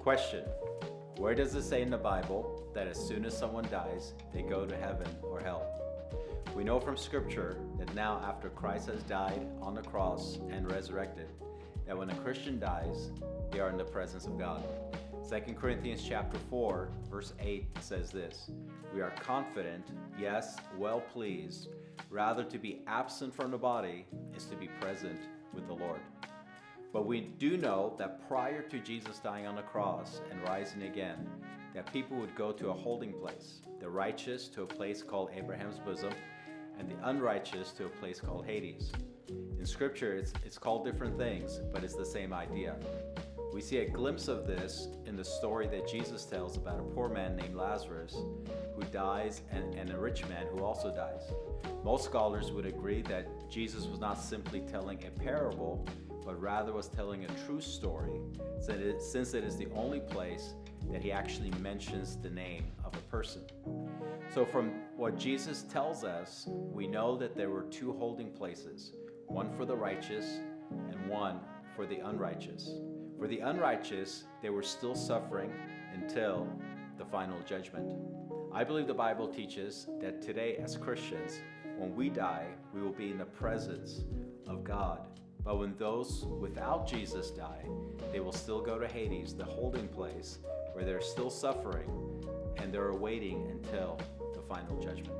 Question: where does it say in the Bible that as soon as someone dies, they go to heaven or hell? We know from Scripture that now after Christ has died on the cross and resurrected, that when a Christian dies, they are in the presence of God. 2 Corinthians chapter 4, verse 8 says this: "We are confident, yes, well pleased, rather to be absent from the body is to be present with the Lord." But we do know that prior to Jesus dying on the cross and rising again, that people would go to a holding place, the righteous to a place called Abraham's bosom, and the unrighteous to a place called Hades. In Scripture, it's called different things, but it's the same idea. We see a glimpse of this in the story that Jesus tells about a poor man named Lazarus who dies and a rich man who also dies. Most scholars would agree that Jesus was not simply telling a parable, but rather was telling a true story, since it is the only place that he actually mentions the name of a person. So from what Jesus tells us, we know that there were two holding places, one for the righteous and one for the unrighteous. For the unrighteous, they were still suffering until the final judgment. I believe the Bible teaches that today as Christians, when we die, we will be in the presence of God. But when those without Jesus die, they will still go to Hades, the holding place, where they're still suffering and they're awaiting until the final judgment.